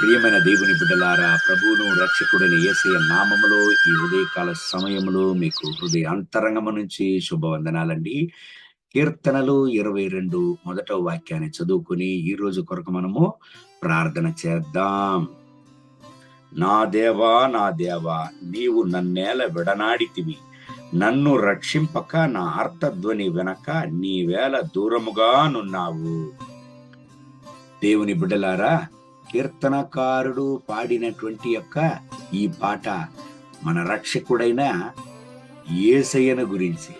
ప్రియమైన దేవుని బిడ్డలారా, ప్రభువును రక్షకుడైన యేసయ్య నామములో ఈ ఉదయకాల సమయంలో మీకు హృదయ అంతరంగము నుంచి శుభవందనాలండి. కీర్తనలు 22 మొదట వాక్యాన్ని చదువుకుని ఈ రోజు కొరకు మనము ప్రార్థన చేద్దాం. నా దేవా, నా దేవా, నీవు నన్నేల విడనాడితివి. నన్ను రక్షింపక నా ఆర్తధ్వని వినక నీవేళ దూరముగా నున్నావు. దేవుని బిడ్డలారా, కీర్తనకారుడు పాడినటువంటి యొక్క ఈ పాట మన రక్షకుడైన యేసయ్యను గురించి.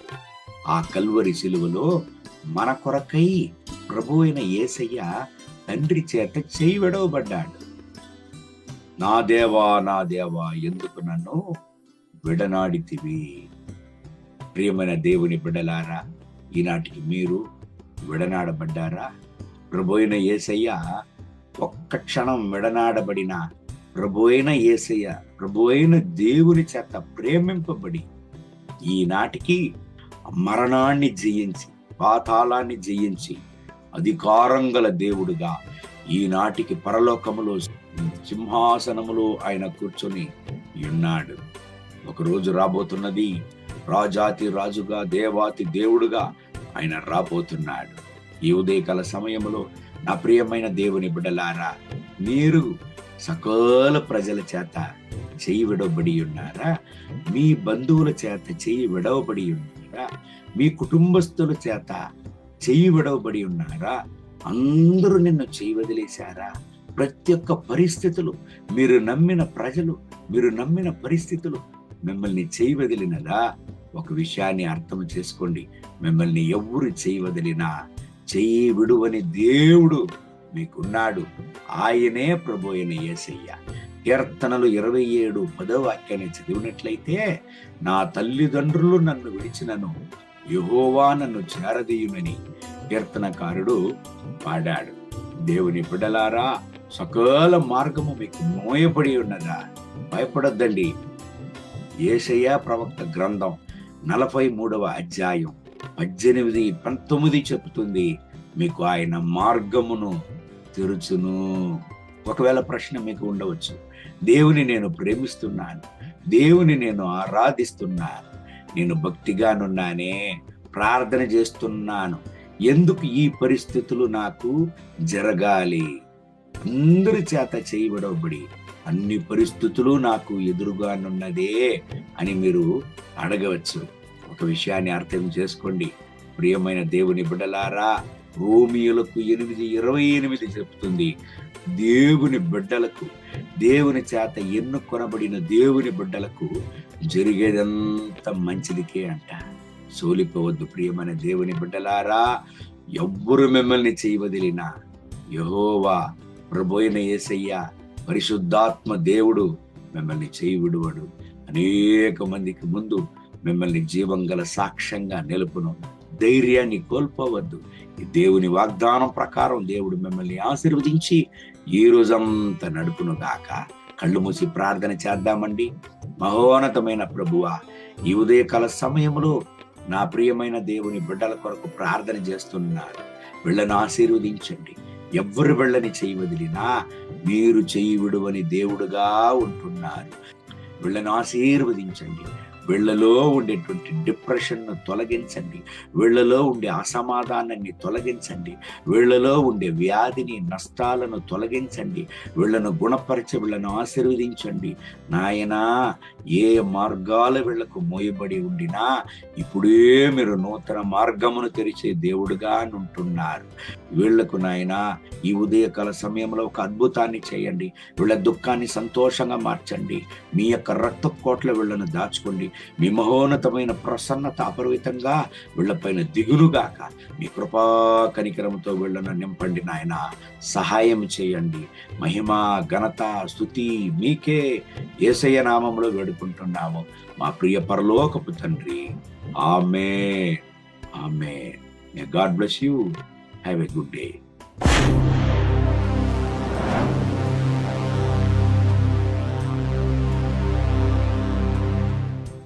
ఆ కల్వరి సిలువలో మన కొరకై ప్రభు అయిన యేసయ్య తండ్రి చేత చేయి విడవబడ్డాడు. నా దేవా, నా దేవా, ఎందుకు నన్ను విడనాడితివి. ప్రియమైన దేవుని బిడ్డలారా, ఈనాటికి మీరు విడనాడబడ్డారా? ప్రభు అయిన యేసయ్య ఒక్క క్షణం విడనాడబడిన ప్రభు అయిన యేసయ్య, ప్రభు అయిన దేవుని చేత ప్రేమింపబడి ఈనాటికి మరణాన్ని జయించి, పాతాళాన్ని జయించి, అధికారం గల దేవుడుగా ఈనాటికి పరలోకములో సింహాసనములో ఆయన కూర్చొని ఉన్నాడు. ఒకరోజు రాబోతున్నది, రాజాతి రాజుగా, దేవాతి దేవుడుగా ఆయన రాబోతున్నాడు. ఈ ఉదయకాల సమయంలో నా ప్రియమైన దేవుని బిడ్డలారా, మీరు సకల ప్రజల చేత చేయి విడవబడి ఉన్నారా? మీ బంధువుల చేత చేయి విడవబడి ఉన్నారా? మీ కుటుంబస్తుల చేత చేయి విడవబడి ఉన్నారా? అందరూ నిన్ను చేయి వదిలేశారా? ప్రతి ఒక్క పరిస్థితులు, మీరు నమ్మిన ప్రజలు, మీరు నమ్మిన పరిస్థితులు మిమ్మల్ని చేయి వదిలినదా? ఒక విషయాన్ని అర్థం చేసుకోండి, మిమ్మల్ని ఎవ్వరు చేయి వదిలినా చెయ్యి విడువని దేవుడు మీకున్నాడు. ఆయనే ప్రభు అయిన యేసయ్య. కీర్తనలు 27 10వ వాక్యాన్ని చదివినట్లయితే, నా తల్లిదండ్రులు నన్ను విడిచినను యెహోవా నన్ను చేరదీయునని కీర్తనకారుడు పాడాడు. దేవుని బిడ్డలారా, సకల మార్గము మీకు మోయబడి ఉన్నదా? భయపడొద్దండి. యేషయా ప్రవక్త గ్రంథం 43వ అధ్యాయం 18, 19 చెప్తుంది, మీకు ఆయన మార్గమును తెరుచును. ఒకవేళ ప్రశ్న మీకు ఉండవచ్చు, దేవుని నేను ప్రేమిస్తున్నాను, దేవుని నేను ఆరాధిస్తున్నాను, నేను భక్తిగానున్నానే, ప్రార్థన చేస్తున్నాను, ఎందుకు ఈ పరిస్థితులు నాకు జరగాలి? అందరి చేత చేయబడబడి అన్ని పరిస్థితులు నాకు ఎదురుగానున్నదే అని మీరు అడగవచ్చు. ఒక విషయాన్ని అర్థం చేసుకోండి, ప్రియమైన దేవుని బిడ్డలారా, రోమియోలకు 8:28 చెప్తుంది, దేవుని బిడ్డలకు, దేవుని చేత ఎన్నుకొనబడిన దేవుని బిడ్డలకు జరిగేదంత మంచిదికే అంట. సోలిపోవద్దు ప్రియమైన దేవుని బిడ్డలారా. ఎవ్వరు మిమ్మల్ని చేయవదిలినా యెహోవా, ప్రభు అయిన యేసయ్య, పరిశుద్ధాత్మ దేవుడు మిమ్మల్ని చేయి విడువడు. అనేక మందికి ముందు మిమ్మల్ని జీవంగల సాక్ష్యంగా నిలుపును. ధైర్యాన్ని కోల్పోవద్దు. ఈ దేవుని వాగ్దానం ప్రకారం దేవుడు మిమ్మల్ని ఆశీర్వదించి ఈ రోజంతా నడుపును గాక. కళ్ళు మూసి ప్రార్థన చేద్దామండి. మహోన్నతమైన ప్రభువా, ఈ ఉదయకాల సమయంలో నా ప్రియమైన దేవుని బిడ్డల కొరకు ప్రార్థన చేస్తున్నారు. వీళ్ళని ఆశీర్వదించండి. ఎవ్వరు వీళ్ళని చేయి వదిలినా మీరు చేయి విడువని దేవుడుగా ఉంటున్నారు. వీళ్ళని ఆశీర్వదించండి. వీళ్ళలో ఉండేటువంటి డిప్రెషన్ను తొలగించండి. వీళ్ళలో ఉండే అసమాధానాన్ని తొలగించండి. వీళ్ళలో ఉండే వ్యాధిని, నష్టాలను తొలగించండి. వీళ్ళను గుణపరిచి వీళ్ళను ఆశీర్వదించండి. నాయనా, ఏ మార్గాలు వీళ్లకు మోయబడి ఉండినా ఇప్పుడే మీరు నూతన మార్గమును తెరిచే దేవుడుగా ఉంటున్నారు. వీళ్లకు నాయనా, ఈ ఉదయకాల సమయంలో ఒక అద్భుతాన్ని చేయండి. వీళ్ళ దుఃఖాన్ని సంతోషంగా మార్చండి. మీ యొక్క రక్త కోట్ల వీళ్ళను దాచుకోండి. మీ మహోన్నతమైన ప్రసన్నత అపరిమితంగా వీళ్ళపైన దిగులుగాక. మీ కృపా కనికరంతో వీళ్ళను నింపండి నాయన. సహాయం చేయండి. మహిమ, ఘనత, స్తుతి మీకే యేసయ్య నామములో వేడుకుంటున్నాము మా ప్రియ పరలోకపు తండ్రి. ఆమేన్, ఆమేన్. May God bless you. Have a good day.